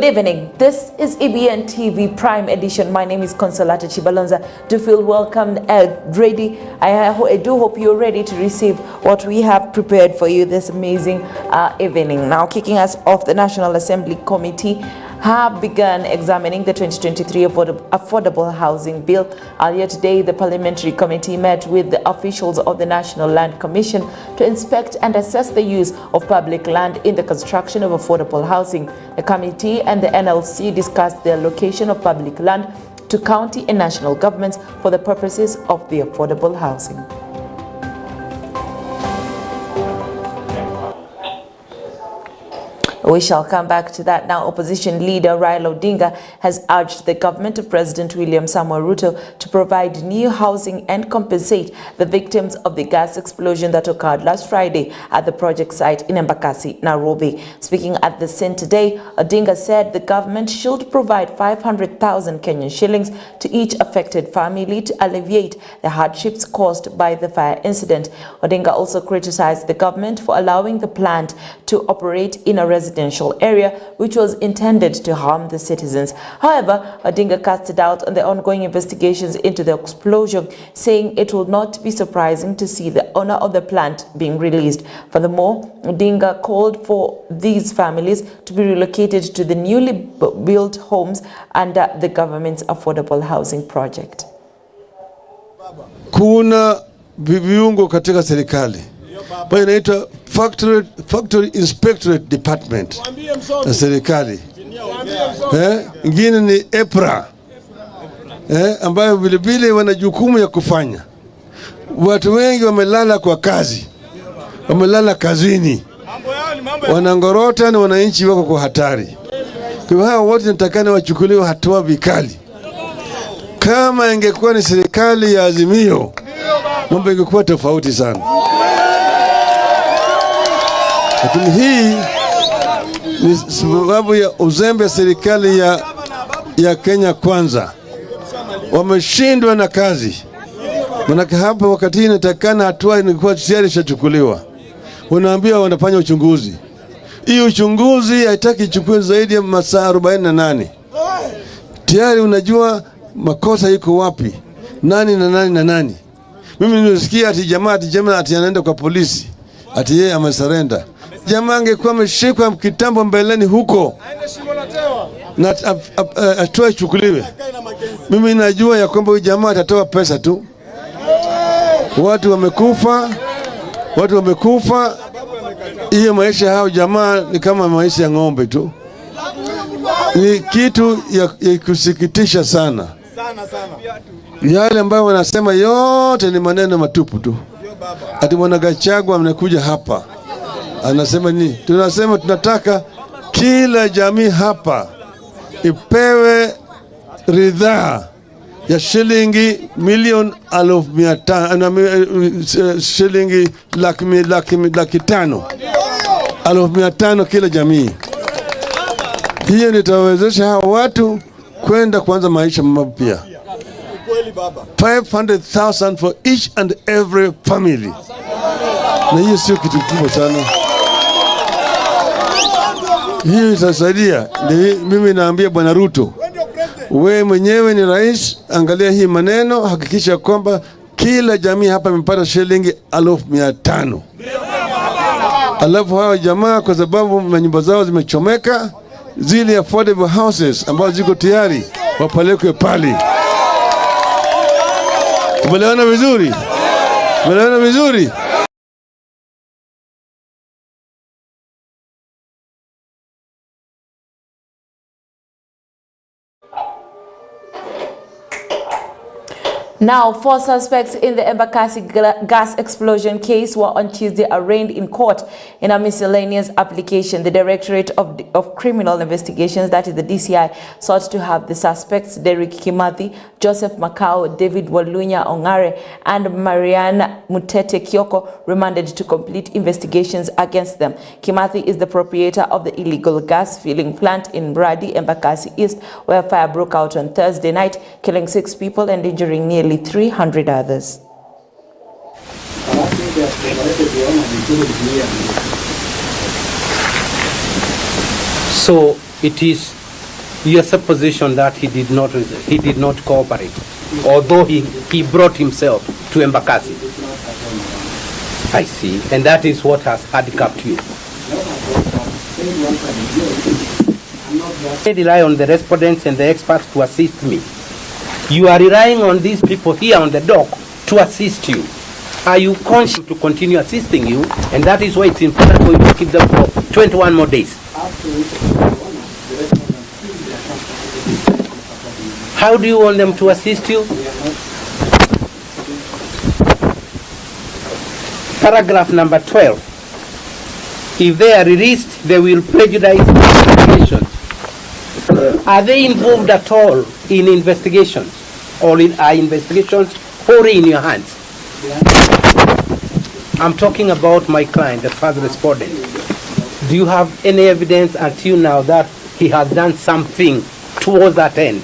Good evening. This is EBN TV Prime Edition. My name is Consolata Chibalonza. Do feel welcome and ready. I do hope you're ready to receive what we have prepared for you this amazing evening. Now, kicking us off, the National Assembly Committee have begun examining the 2023 Affordable Housing Bill. Earlier today, the Parliamentary Committee met with the officials of the National Land Commission to inspect and assess the use of public land in the construction of affordable housing. The committee and the NLC discussed the allocation of public land to county and national governments for the purposes of the affordable housing. We shall come back to that. Now, opposition leader Raila Odinga has urged the government of President William Samoei Ruto to provide new housing and compensate the victims of the gas explosion that occurred last Friday at the project site in Embakasi, Nairobi. Speaking at the scene today, Odinga said the government should provide 500,000 Kenyan shillings to each affected family to alleviate the hardships caused by the fire incident. Odinga also criticized the government for allowing the plant to operate in a residential area which was intended to harm the citizens. However, Odinga cast doubt on the ongoing investigations into the explosion, saying it will not be surprising to see the owner of the plant being released. Furthermore, Odinga called for these families to be relocated to the newly built homes under the government's affordable housing project. Kuna viungo katika serikali ambayo inaitwa Factory Inspectorate Department na serikali. Ingine ni EPRA ambayo vilevile wana jukumu ya kufanya. Watu wengi wamelala kwa kazi, wamelala kazini, wanangorota na wananchi wako kwa hatari. Kwa hivyo hao wote natakana wachukuliwe hatua vikali. Kama ingekuwa ni serikali ya Azimio, mambo ingekuwa tofauti sana. Lakini hii ni sababu ya uzembe serikali ya Kenya Kwanza. Wameshindwa na kazi. Manake hapa wakati hii inatakana hatua ilikuwa tayari ishachukuliwa. Wanaambia wanafanya uchunguzi. Hii uchunguzi haitaki ichukue zaidi ya masaa 48. Tayari unajua makosa iko wapi. Nani na nani na nani. Mimi nilisikia ati jamaa anaenda kwa polisi. Ati yeye amesurrender. Jamaa angekuwa ameshikwa kitambo mbeleni huko na atoe ichukuliwe. Mimi najua ya kwamba huyu jamaa atatoa pesa tu. Watu wamekufa. Hiyo maisha hao jamaa ni kama maisha ya ng'ombe tu. Ni kitu ya kusikitisha sana. Yale ambayo wanasema yote ni maneno matupu tu. Ati Bwana Gachagua amekuja hapa anasema nini? Tunasema tunataka kila jamii hapa ipewe ridhaa ya shilingi milioni 500, shilingi laki 500, 500,000 kila jamii. Hiyo nitawezesha hao watu kwenda kuanza maisha mapya. 500,000 for each and every family. Na hiyo sio kitu kubwa sana. Hiyo itasaidia. Mimi naambia Bwana Ruto, wewe mwenyewe ni rais, angalia hii maneno, hakikisha kwamba kila jamii hapa imepata shilingi 500,000. Alafu hawa jamaa kwa sababu manyumba zao zimechomeka, zile affordable houses ambazo ziko tayari wapelekwe pale. Umeelewana vizuri? Umeelewana vizuri? Now, 4 suspects in the Embakasi gas explosion case were on Tuesday arraigned in court in a miscellaneous application. The Directorate of Criminal Investigations, that is the DCI, sought to have the suspects Derrick Kimathi, Joseph Makau, David Walunya Ongare, and Marianne Mutete Kioko remanded to complete investigations against them. Kimathi is the proprietor of the illegal gas filling plant in Bradi, Embakasi East, where fire broke out on Thursday night, killing 6 people and injuring nearly 300 others. So it is your supposition that he did not cooperate, although he brought himself to Embakasi. I see, and that is what has handicapped you. I rely on the respondents and the experts to assist me. You are relying on these people here on the dock to assist you. Are you conscious to continue assisting you? And that is why it's important for you to keep them for 21 more days. How do you want them to assist you? Paragraph number 12. If they are released, they will prejudice investigations. Are they involved at all in investigations? Or are investigations wholly in your hands? I'm talking about my client, the first respondent. Do you have any evidence until now that he has done something towards that end?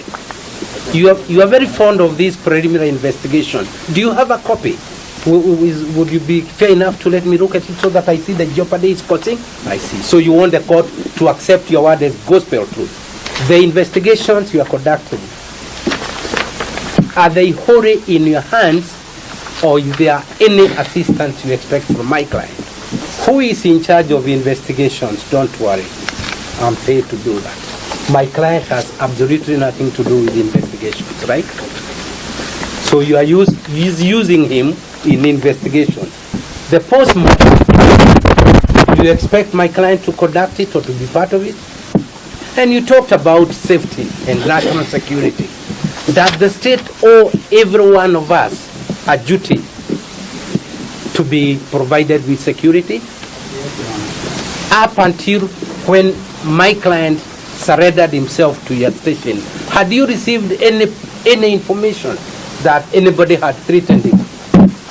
You are very fond of this preliminary investigation. Do you have a copy? Would you be fair enough to let me look at it so that I see the jeopardy is causing? I see. So you want the court to accept your word as gospel truth. The investigations you are conducting, are they wholly in your hands, or is there any assistance you expect from my client? Who is in charge of investigations? Don't worry. I'm paid to do that. My client has absolutely nothing to do with investigations, right? So you are using him in investigations. The post-mortem, do you expect my client to conduct it or to be part of it? And you talked about safety and national security. Does the state owe every one of us a duty to be provided with security? Up until when my client surrendered himself to your station, had you received any information that anybody had threatened him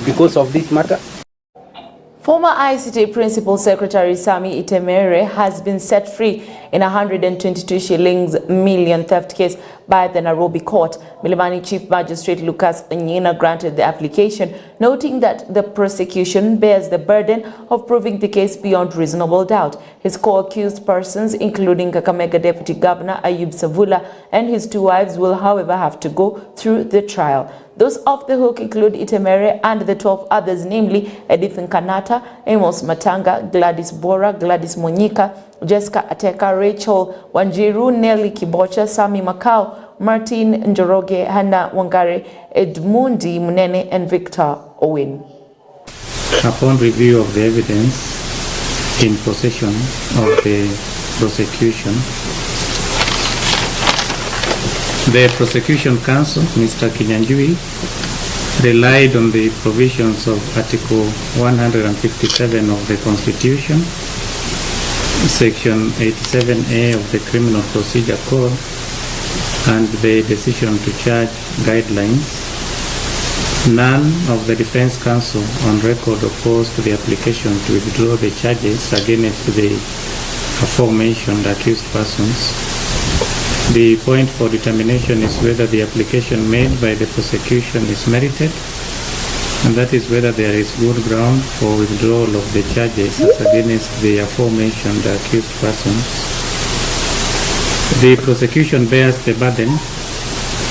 because of this matter? Former ICT Principal Secretary Sami Itemere has been set free in a 122 shillings million theft case by the Nairobi court. Milimani Chief Magistrate Lucas Onyina granted the application, noting that the prosecution bears the burden of proving the case beyond reasonable doubt. His co-accused persons, including Kakamega Deputy Governor Ayub Savula and his two wives, will however have to go through the trial. Those off the hook include Itemere and the 12 others, namely Edith Nkanata, Amos Matanga, Gladys Bora, Gladys Monyika, Jessica Ateka, Rachel Wanjiru, Nelly Kibocha, Sami Makau, Martin Njoroge, Hannah Wangare, Edmundi Munene, and Victor Owen. Upon review of the evidence in possession of the prosecution, the prosecution counsel, Mr. Kinyanjui, relied on the provisions of Article 157 of the Constitution, Section 87A of the Criminal Procedure Code, and the decision to charge guidelines. None of the defense counsel on record opposed to the application to withdraw the charges against the aforementioned accused persons. The point for determination is whether the application made by the prosecution is merited, and that is whether there is good ground for withdrawal of the charges as against the aforementioned accused persons. The prosecution bears the burden.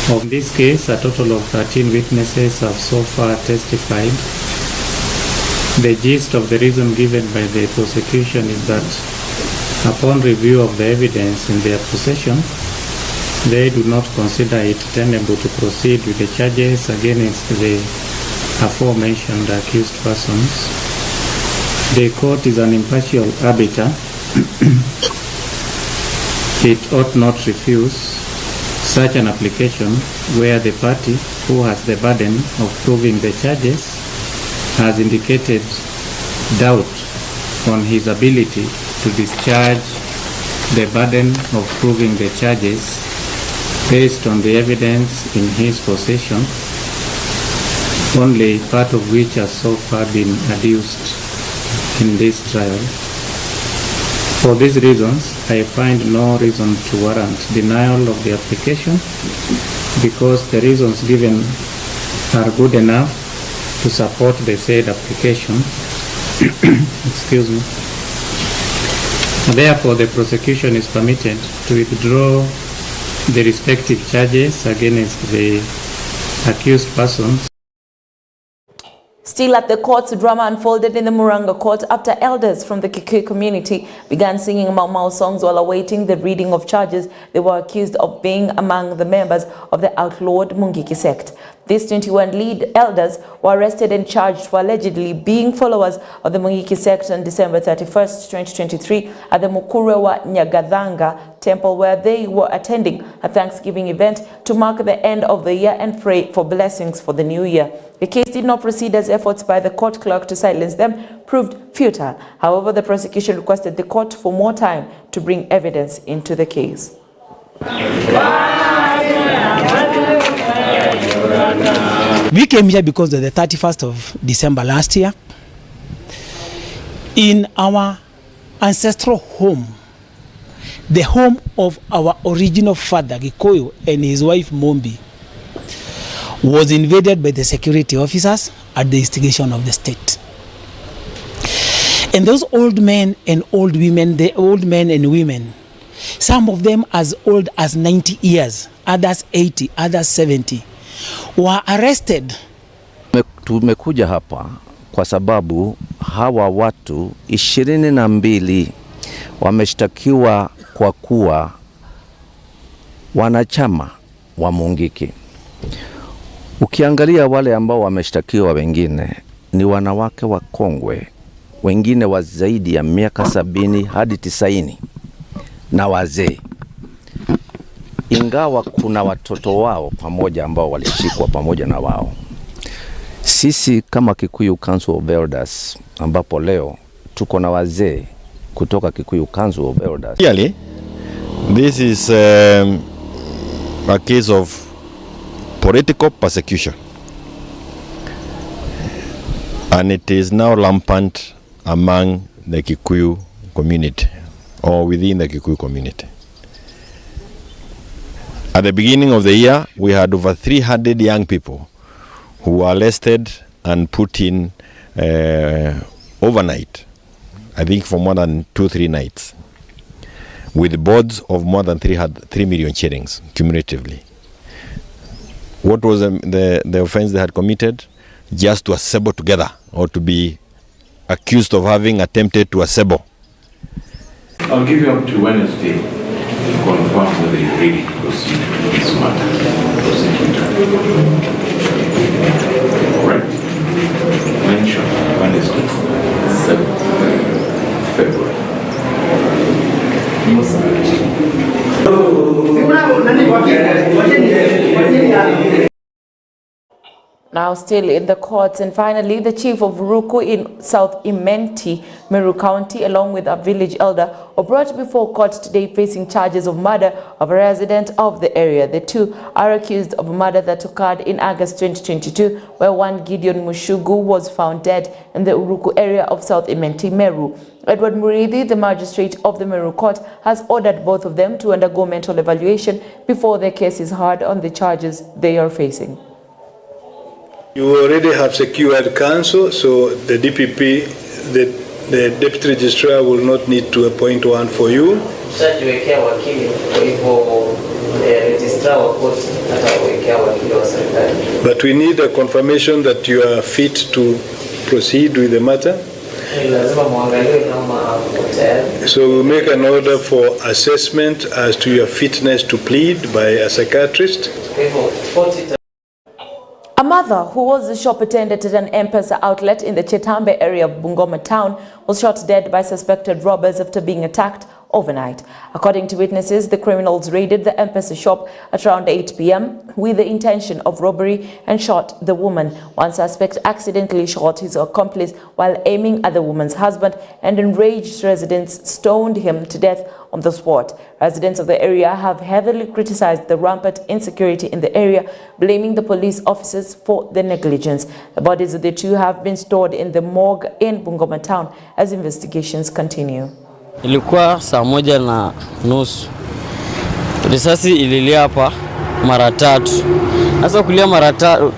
Of this case, a total of 13 witnesses have so far testified. The gist of the reason given by the prosecution is that upon review of the evidence in their possession, they do not consider it tenable to proceed with the charges against the aforementioned accused persons. The court is an impartial arbiter. It ought not refuse such an application where the party who has the burden of proving the charges has indicated doubt on his ability to discharge the burden of proving the charges based on the evidence in his possession, only part of which has so far been adduced in this trial. For these reasons, I find no reason to warrant denial of the application because the reasons given are good enough to support the said application. Excuse me. Therefore, the prosecution is permitted to withdraw the respective charges against the accused persons. Still at the courts, drama unfolded in the Murang'a court after elders from the Kikuyu community began singing Mau Mau songs while awaiting the reading of charges they were accused of being among the members of the outlawed Mungiki sect. These 21 lead elders were arrested and charged for allegedly being followers of the Mungiki sect on December 31st, 2023 at the Mukurewa Nyagathanga temple, where they were attending a Thanksgiving event to mark the end of the year and pray for blessings for the new year. The case did not proceed as efforts by the court clerk to silence them proved futile. However, the prosecution requested the court for more time to bring evidence into the case. We came here because of the 31st of December last year. In our ancestral home, the home of our original father, Gikoyo, and his wife, Mombi, was invaded by the security officers at the instigation of the state. And those old men and old women, the old men and women, some of them as old as 90 years, others 80, others 70, were arrested. Tumekuja hapa kwa sababu hawa watu 22 wameshtakiwa kwa kuwa wanachama wa Mungiki. Ukiangalia wale ambao wameshtakiwa wengine ni wanawake wakongwe, wengine wa zaidi ya miaka 70 hadi 90 na wazee. Ingawa kuna watoto wao pamoja ambao walishikwa pamoja na wao. Sisi kama Kikuyu Council of Elders ambapo leo tuko na wazee kutoka Kikuyu Council of Elders. Really, this is a case of political persecution, and it is now rampant among the Kikuyu community or within the Kikuyu community. At the beginning of the year, we had over 300 young people who were arrested and put in overnight, I think for more than 2-3 nights, with boards of more than 3 million shillings cumulatively. What was the offense they had committed? Just to assemble together, or to be accused of having attempted to assemble. I'll give you up to Wednesday to confirm whether you're ready to proceed with this matter. All right. Mention Wednesday, 7th February. Now still in the courts, and finally the chief of Ruku in South Imenti, Meru County, along with a village elder, were brought before court today facing charges of murder of a resident of the area. The two are accused of a murder that occurred in August 2022, where one Gideon Mushugu was found dead in the Uruku area of South Imenti, Meru. Edward Muridi, the magistrate of the Meru court, has ordered both of them to undergo mental evaluation before their case is heard on the charges they are facing. You already have secured counsel, so the DPP, the deputy registrar, will not need to appoint one for you. But we need a confirmation that you are fit to proceed with the matter. So we'll make an order for assessment as to your fitness to plead by a psychiatrist. A mother who was a shop attendant at an M-Pesa outlet in the Chetambe area of Bungoma town was shot dead by suspected robbers after being attacked overnight. According to witnesses, the criminals raided the M-Pesa shop at around 8 p.m. with the intention of robbery and shot the woman. One suspect accidentally shot his accomplice while aiming at the woman's husband, and enraged residents stoned him to death on the spot. Residents of the area have heavily criticized the rampant insecurity in the area, blaming the police officers for the negligence. The bodies of the two have been stored in the morgue in Bungoma town as investigations continue. Ilikuwa saa 1:30. Risasi ililia hapa mara 3. Sasa kulia mara 3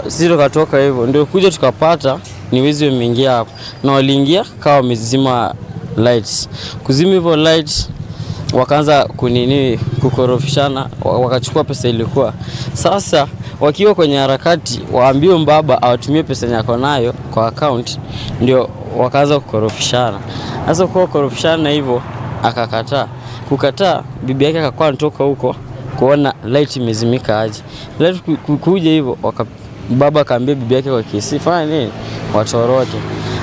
sisi tukatoka hivyo. Ndio kuja tukapata ni wezi wameingia hapa. Na waliingia kawa wamezima lights. Kuzima hivyo lights wakaanza kukorofishana, wakachukua pesa ilikuwa. Sasa wakiwa kwenye harakati waambiwe mbaba awatumie pesa yako nayo kwa account, ndio wakaanza kukorofishana. Sasa kwa kukorofishana hivyo akakataa. Kukataa, bibi yake akakuwa anatoka huko kuona light imezimika aje. Light kuja hivyo baba akaambia bibi yake kwa kesi fanya nini watoroke.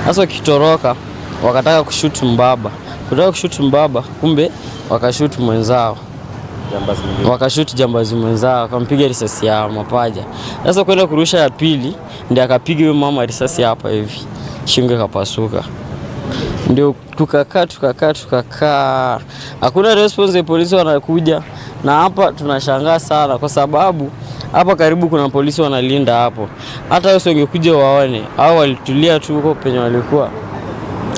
Sasa wakitoroka wakataka kushutu mbaba. Kutaka kushutu mbaba, kumbe wakashutu mwenzao. Wakashutu jambazi mwenzao, akampiga risasi ya mapaja. Sasa kwenda kurusha ya pili, ndiye akapiga yule mama risasi hapa hivi. Shingo ikapasuka. Ndio tukakaa. Hakuna response ya polisi wanakuja, na hapa tunashangaa sana kwa sababu hapa karibu kuna polisi wanalinda hapo. Hata wao wangekuja waone, au walitulia tu huko penye walikuwa.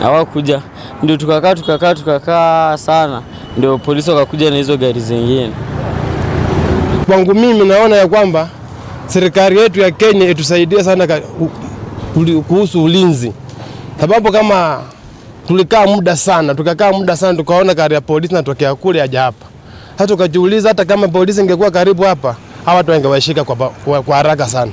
Hawakuja. Ndio tukakaa sana. Ndio polisi wakakuja na hizo gari zingine. Kwangu mimi naona ya kwamba serikali yetu ya Kenya itusaidia sana kuhusu ulinzi. Sababu kama tukakaa muda sana tukaona gari ya polisi natokea kule aje hapa. Hata tukajiuliza hata kama polisi ingekuwa karibu hapa, hawa watu wangewashika kwa haraka sana.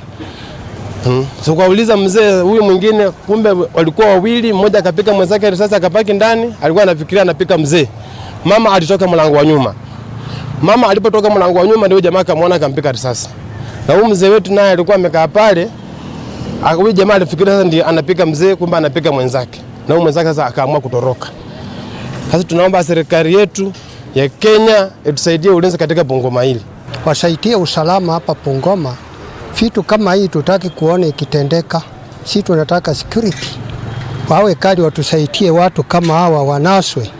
So kauliza mzee huyu mwingine, kumbe walikuwa wawili, mmoja akapika mwenzake risasi akapaki ndani, alikuwa anafikiria anapika mzee. Mama alitoka mlango wa nyuma. Mama alipotoka mlango wa nyuma ndio jamaa akamwona akampika risasi. Na huyu mzee wetu naye alikuwa amekaa pale. Huyu jamaa alifikiria sasa ndiye anapika mzee, kumbe anapika mwenzake. Na huyu mwenzake sasa akaamua kutoroka. Sasa tunaomba serikali yetu ya Kenya itusaidie ulinzi katika Bungoma hili. Wasaidie usalama hapa Bungoma. Vitu kama hii tutaki kuona ikitendeka. Sisi tunataka security. Wawe kali watusaidie watu kama hawa wanaswe.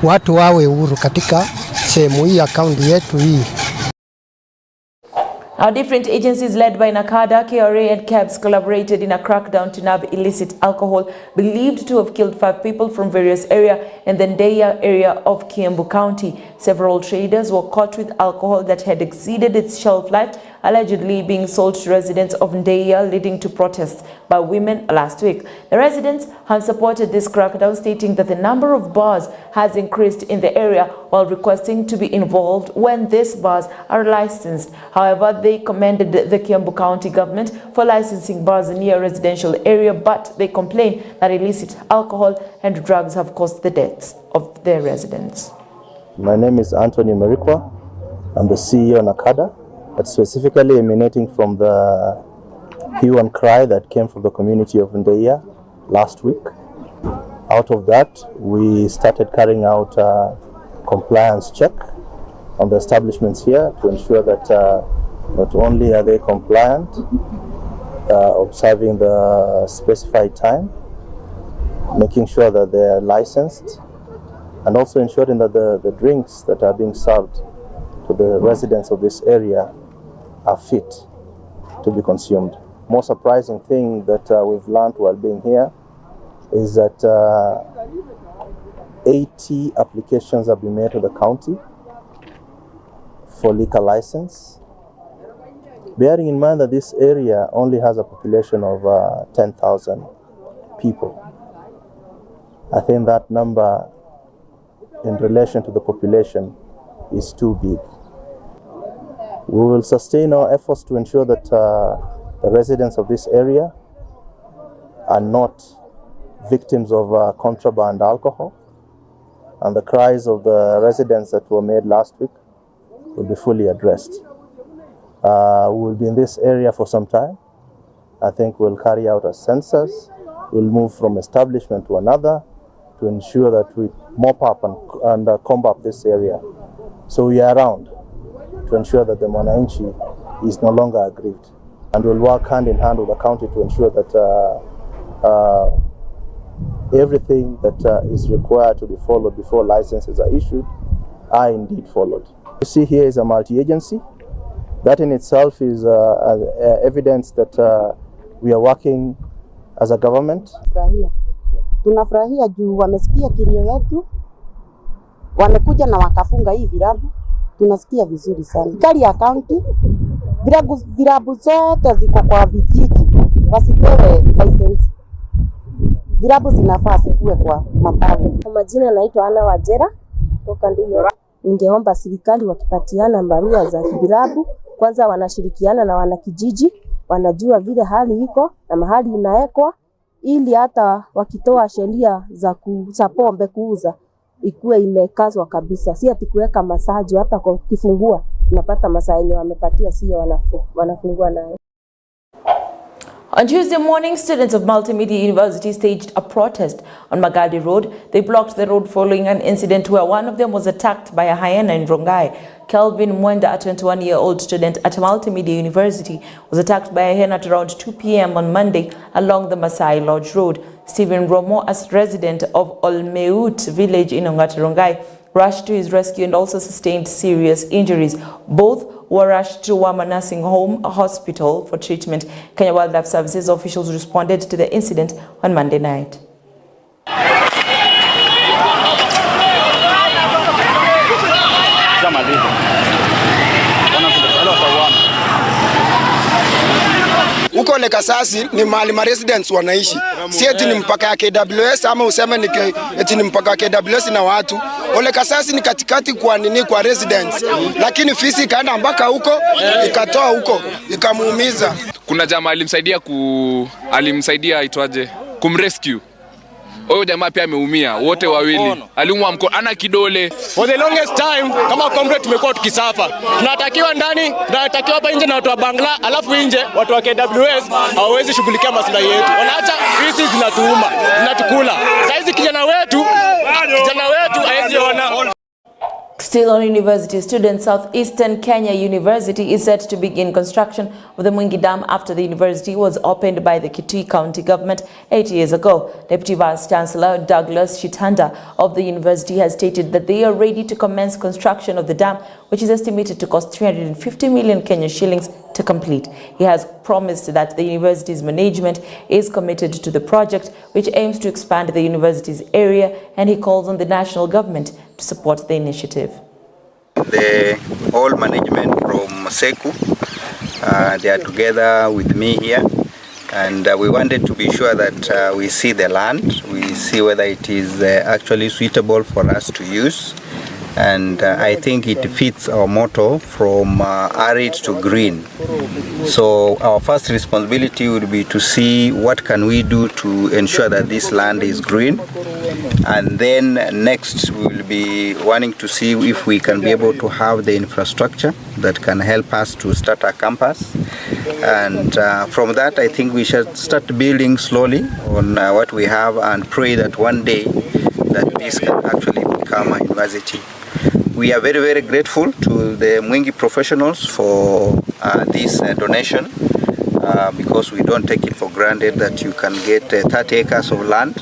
Watu wawe huru katika sehemu hii ya kaunti yetu hii. Our different agencies led by NACADA, KRA and KEBS collaborated in a crackdown to nab illicit alcohol believed to have killed 5 people from various areas in the Ndeia area of Kiambu County. Several traders were caught with alcohol that had exceeded its shelf life, allegedly being sold to residents of Ndeia, leading to protests by women last week. The residents have supported this crackdown, stating that the number of bars has increased in the area while requesting to be involved when these bars are licensed. However, they commended the Kiambu County government for licensing bars near a residential area, but they complain that illicit alcohol and drugs have caused the deaths of their residents. My name is Anthony Marikwa. I'm the CEO of NACADA, but specifically emanating from the hue and cry that came from the community of Ndeia last week. Out of that, we started carrying out a compliance check on the establishments here to ensure that not only are they compliant, observing the specified time, making sure that they are licensed, and also ensuring that the drinks that are being served to the residents of this area are fit to be consumed. Most surprising thing that we've learned while being here is that 80 applications have been made to the county for liquor license. Bearing in mind that this area only has a population of 10,000 people, I think that number in relation to the population is too big. We will sustain our efforts to ensure that the residents of this area are not victims of contraband alcohol, and the cries of the residents that were made last week will be fully addressed. We will be in this area for some time. I think we'll carry out a census. We'll move from establishment to another to ensure that we mop up and combat this area. So we are around to ensure that the Mwananchi is no longer aggrieved. And we'll work hand in hand with the county to ensure that everything that is required to be followed before licenses are issued are indeed followed. You see here is a multi-agency. That in itself is evidence that we are working as a government. Tunafurahia juu wamesikia kilio yetu, wamekuja na wakafunga hii vilabu. Tunasikia vizuri sana. Serikali ya county, vilabu zote ziko kwa vijiji, wasipewe license. Vilabu zinafaa zikuwe kwa mapao. Kwa majina naitwa Ana Wajera kutoka Ndeia. ningeomba serikali wakipatiana barua za vilabu, kwanza wanashirikiana na wanakijiji, wanajua vile hali iko na mahali inaekwa, ili hata wakitoa sheria za pombe kuuza ikuwe imekazwa kabisa, si ati kuweka masaji, hata kwa kifungua unapata masaa yenye wamepatia sio wanafungua nayo. On Tuesday morning, students of Multimedia University staged a protest on Magadi Road. They blocked the road following an incident where one of them was attacked by a hyena in Rongai. Kelvin Mwenda, a 21-year-old student at Multimedia University, was attacked by a hyena at around 2 p.m. on Monday along the Masai Lodge Road. Stephen Romo, a resident of Olmeut village in Ongata Rongai, rushed to his rescue and also sustained serious injuries. Both were rushed to Wama Nursing Home Hospital for treatment. Kenya Wildlife Services officials responded to the incident on Monday night. Huko Lekasasi ni mahali ma residents wanaishi. Si eti ni mpaka ya KWS ama useme eti ni mpaka ya KWS na watu. Lekasasi ni katikati kwa nini kwa residents. Lakini fisi ikaenda mpaka huko, ikatoa huko, ikamuumiza. Kuna jamaa alimsaidia aitwaje? Kumrescue. Huyo jamaa pia ameumia, wote wawili. Aliumwa mkono, ana kidole. For the longest time, kama comrade tumekuwa tukisafa. Tunatakiwa ndani, tunatakiwa hapa nje na watu wa Bangla, alafu nje watu wa KWS hawawezi shughulikia maslahi yetu. Wanaacha hizi zinatuuma, zinatukula. Saizi kijana wetu haezi ona. Still on university students, Southeastern Kenya University is set to begin construction of the Mwingi Dam after the university was opened by the Kitui County government 8 years ago. Deputy Vice Chancellor Douglas Shitanda of the university has stated that they are ready to commence construction of the dam, which is estimated to cost 350 million Kenya shillings to complete. He has promised that the university's management is committed to the project, which aims to expand the university's area, and he calls on the national government to support the initiative. The whole management from SECU, they are together with me here, and we wanted to be sure that we see the land, we see whether it is actually suitable for us to use, and I think it fits our motto from arid to green. So our first responsibility would be to see what can we do to ensure that this land is green, and then next we will be wanting to see if we can be able to have the infrastructure that can help us to start a campus, and from that I think we should start building slowly on what we have and pray that one day that this can actually become a university. We are very, very grateful to the Mwingi professionals for this donation because we don't take it for granted that you can get 30 acres of land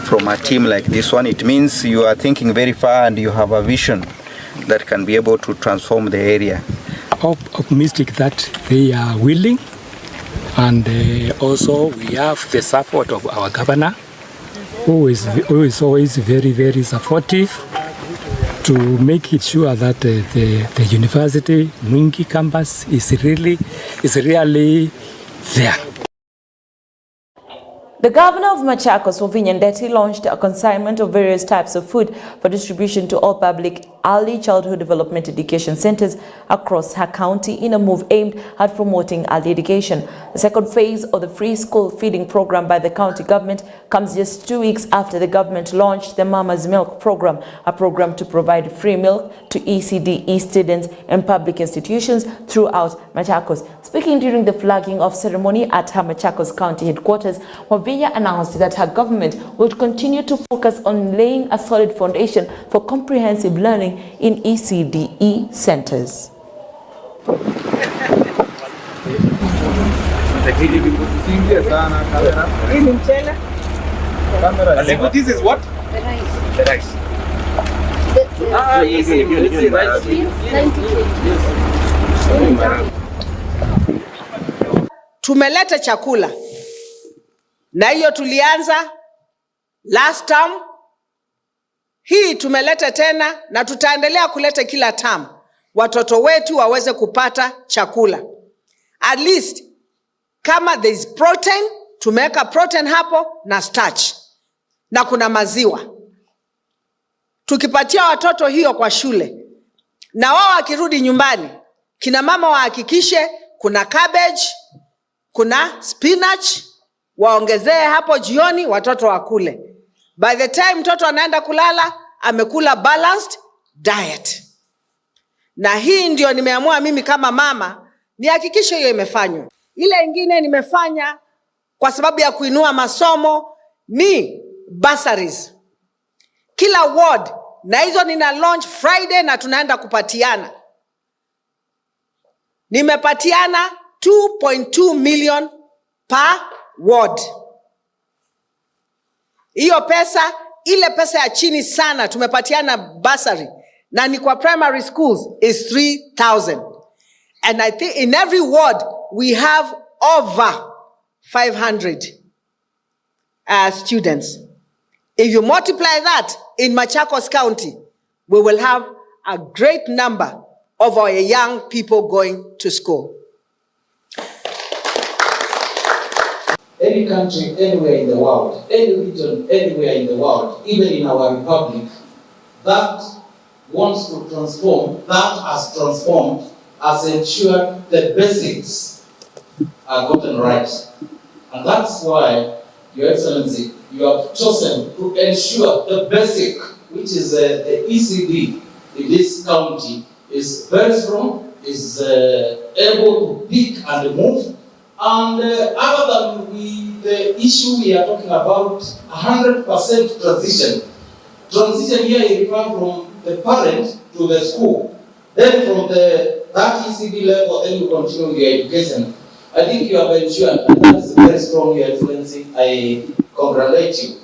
from a team like this one. It means you are thinking very far and you have a vision that can be able to transform the area. Optimistic that they are willing, and also we have the support of our governor who is always very, very supportive to make it sure that the university Mwingi campus is really there. The governor of Machakos, Wavinya Ndeti, launched a consignment of various types of food for distribution to all public early childhood development education centers across her county in a move aimed at promoting early education. The second phase of the free school feeding program by the county government comes just 2 weeks after the government launched the Mama's Milk program, a program to provide free milk to ECDE students in public institutions throughout Machakos. Speaking during the flagging off ceremony at her Machakos County headquarters, Wavinya announced that her government would continue to focus on laying a solid foundation for comprehensive learning in ECDE centers. This is what? The rice. Tumeleta chakula na hiyo tulianza last term. Hii tumeleta tena na tutaendelea kuleta kila term. Watoto wetu waweze kupata chakula. At least kama there is protein, tumeweka protein hapo na starch. Na kuna maziwa. tukipatia watoto hiyo kwa shule, na wao wakirudi nyumbani, kina mama wahakikishe kuna cabbage, kuna spinach, waongezee hapo jioni watoto wakule. By the time mtoto anaenda kulala, amekula balanced diet. Na hii ndio nimeamua mimi kama mama nihakikishe hiyo imefanywa. Ile ingine nimefanya kwa sababu ya kuinua masomo ni bursaries. Kila ward, na hizo nina launch Friday na tunaenda kupatiana. Nimepatiana 2.2 million per ward. Hiyo pesa, ile pesa ya chini sana tumepatiana bursary, na ni kwa primary schools is 3,000. And I think in every ward we have over 500 students. If you multiply that in Machakos County, we will have a great number of our young people going to school. Any country, anywhere in the world, any region, anywhere in the world, even in our republic, that wants to transform, that has transformed, has ensured the basics are gotten right. And that's why, Your Excellency, you have chosen to ensure the basic, which is the ECD in this county, is very strong, is able to pick and move. And other than the issue we are talking about, 100% transition. Transition here is from the parent to the school. Then from that ECD level, then you continue with your education. I think you have ensured, and that is very strong, Your Excellency. I congratulate you.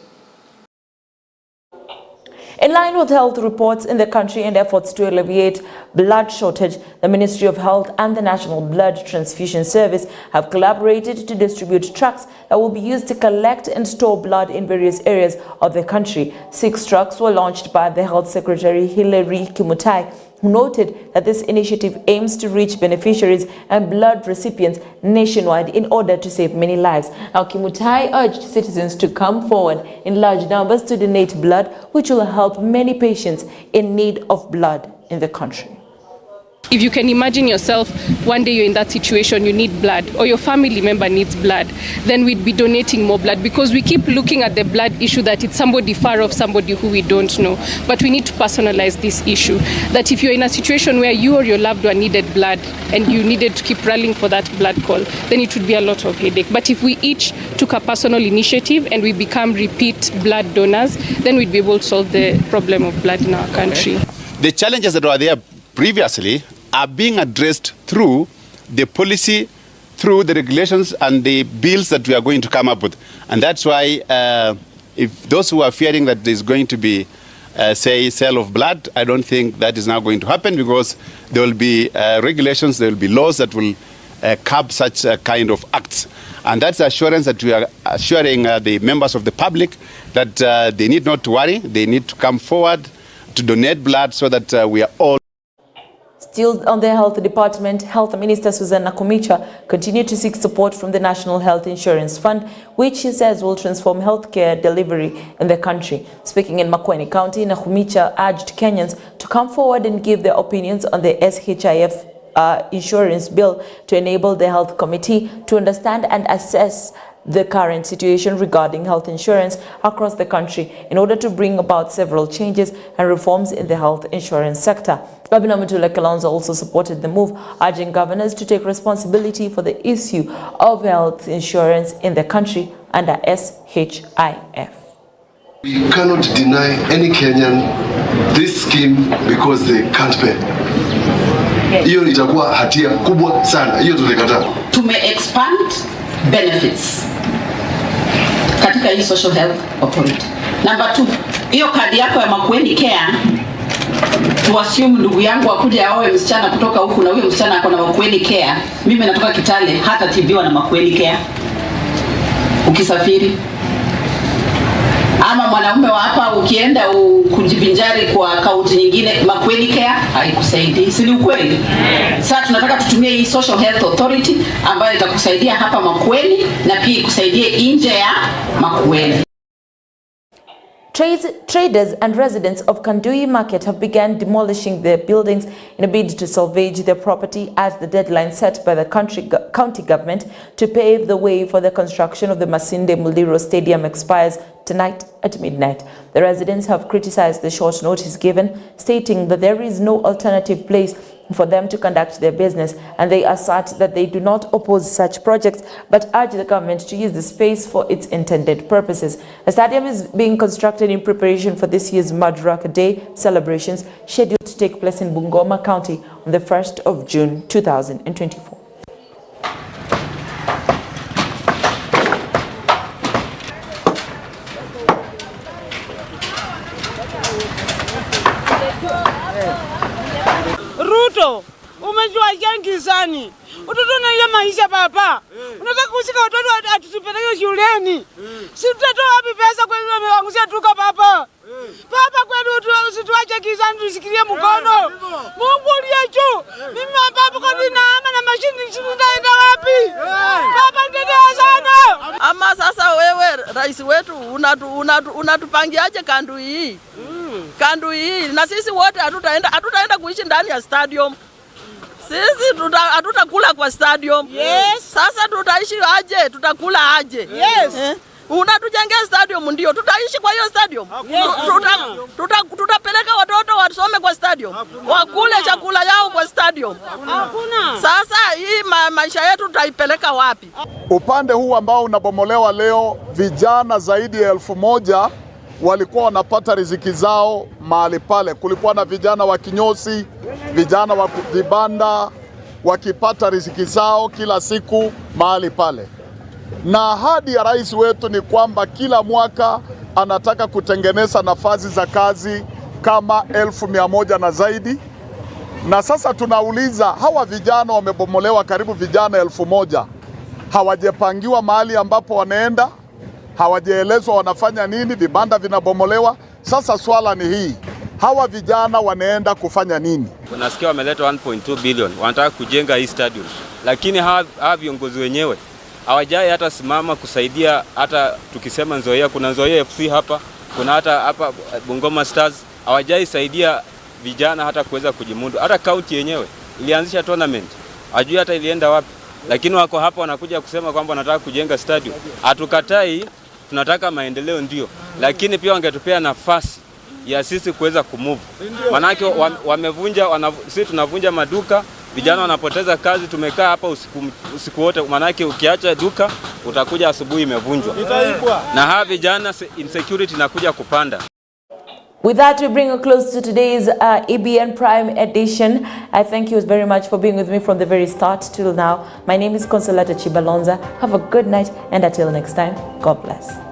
In line with health reports in the country and efforts to alleviate blood shortage, the Ministry of Health and the National Blood Transfusion Service have collaborated to distribute trucks that will be used to collect and store blood in various areas of the country. 6 trucks were launched by the Health Secretary Hilary Kimutai, who noted that this initiative aims to reach beneficiaries and blood recipients nationwide in order to save many lives. Now, Kimutai urged citizens to come forward in large numbers to donate blood, which will help many patients in need of blood in the country. If you can imagine yourself, one day you're in that situation, you need blood, or your family member needs blood, then we'd be donating more blood, because we keep looking at the blood issue that it's somebody far off, somebody who we don't know. But we need to personalize this issue, that if you're in a situation where you or your loved one needed blood and you needed to keep rallying for that blood call, then it would be a lot of headache. But if we each took a personal initiative and we become repeat blood donors, then we'd be able to solve the problem of blood in our country. The challenges that were there previously are being addressed through the policy, through the regulations and the bills that we are going to come up with. And that's why if those who are fearing that there's going to be, say, sale of blood, I don't think that is now going to happen, because there will be regulations, there will be laws that will curb such kind of acts. And that's assurance that we are assuring the members of the public that they need not to worry, they need to come forward to donate blood so that we are all. Still on the Health Department, Health Minister Susan Nakhumicha continued to seek support from the National Health Insurance Fund, which she says will transform healthcare delivery in the country. Speaking in Makueni County, Nakhumicha urged Kenyans to come forward and give their opinions on the SHIF insurance bill to enable the Health Committee to understand and assess the current situation regarding health insurance across the country in order to bring about several changes and reforms in the health insurance sector. Governor Mutula Kilonzo also supported the move, urging governors to take responsibility for the issue of health insurance in the country under SHIF. We cannot deny any Kenyan this scheme because they can't pay. Hiyo itakuwa hatia kubwa sana. Hiyo tutakataa. Tume-expand benefits katika hii social health authority. Number 2, hiyo kadi yako ya Makueni Care, to assume ndugu yangu akuja aoe msichana kutoka huku na huyo msichana ako na Makueni Care, mimi natoka Kitale, hata tibiwa na Makueni Care ukisafiri. Ama mwanamume wa hapa ukienda kujivinjari kwa kaunti nyingine, Makueni Care haikusaidii. Si ni ukweli? Sasa tunataka tutumie hii social health authority ambayo itakusaidia hapa Makueni na pia ikusaidie nje ya Makueni. Traders and residents of Kandui Market have begun demolishing their buildings in a bid to salvage their property as the deadline set by the county government to pave the way for the construction of the Masinde Muliro Stadium expires tonight at midnight. The residents have criticized the short notice given, stating that there is no alternative place for them to conduct their business, and they assert that they do not oppose such projects but urge the government to use the space for its intended purposes. A stadium is being constructed in preparation for this year's Madaraka Day celebrations, scheduled to take place in Bungoma County on the 1st of June 2024. Ruto, umejua jengi zani. Watoto na hiyo maisha baba. Unataka kusika watoto atusipeleke shuleni. Si tutatoa wapi pesa kwa hiyo ameangusha tuka baba. Baba kweli usituache gizani tusikilie mkono. Mungu uliye juu. Mimi baba kwa ninaama na mashini sitaenda wapi? Baba ndio sana. Ama sasa wewe rais wetu unatupangiaje kandu hii? Kandu hii na sisi wote hatutaenda kuishi ndani ya stadium. Sisi hatutakula kwa stadium. Yes. Sasa tutaishi aje? Tutakula aje? Yes. Unatujengea stadium ndio. Tutaishi kwa hiyo stadium. Yes. Tutapeleka watoto wasome kwa stadium. Wakule chakula yao kwa stadium. Hakuna. Sasa hii maisha yetu tutaipeleka wapi? Upande huu ambao unabomolewa leo, vijana zaidi ya 1000 walikuwa wanapata riziki zao mahali pale. Kulikuwa na vijana wa kinyosi, vijana wa vibanda wakipata riziki zao kila siku mahali pale. Na ahadi ya rais wetu ni kwamba kila mwaka anataka kutengeneza nafasi za kazi kama 1,100 na zaidi. Na sasa tunauliza, hawa vijana wamebomolewa karibu vijana 1,000. Hawajepangiwa mahali ambapo wanaenda, hawajaelezwa wanafanya nini, vibanda vinabomolewa. Sasa swala ni hii, hawa vijana wanaenda kufanya nini? Unasikia wameleta 1.2 billion, wanataka kujenga hii stadium. Lakini hawa viongozi wenyewe hawajai hata simama kusaidia. Hata tukisema Nzoia, kuna Nzoia FC hapa, kuna hata hapa Bungoma Stars, hawajai saidia vijana hata kuweza kujimundu. Hata county yenyewe ilianzisha tournament, hajui hata ilienda wapi. Lakini wako hapa wanakuja kusema kwamba wanataka kujenga stadium. Hatukatai, tunataka maendeleo ndio, lakini pia wangetupea nafasi ya sisi kuweza kumove. Manake wamevunja, sisi tunavunja maduka, vijana wanapoteza kazi, tumekaa hapa usiku wote. Manake ukiacha duka utakuja asubuhi imevunjwa. Na hawa vijana insecurity inakuja kupanda. With that, we bring a close to today's EBN Prime edition. I thank you very much for being with me from the very start till now. My name is Consolata Chibalonza. Have a good night, and until next time, God bless.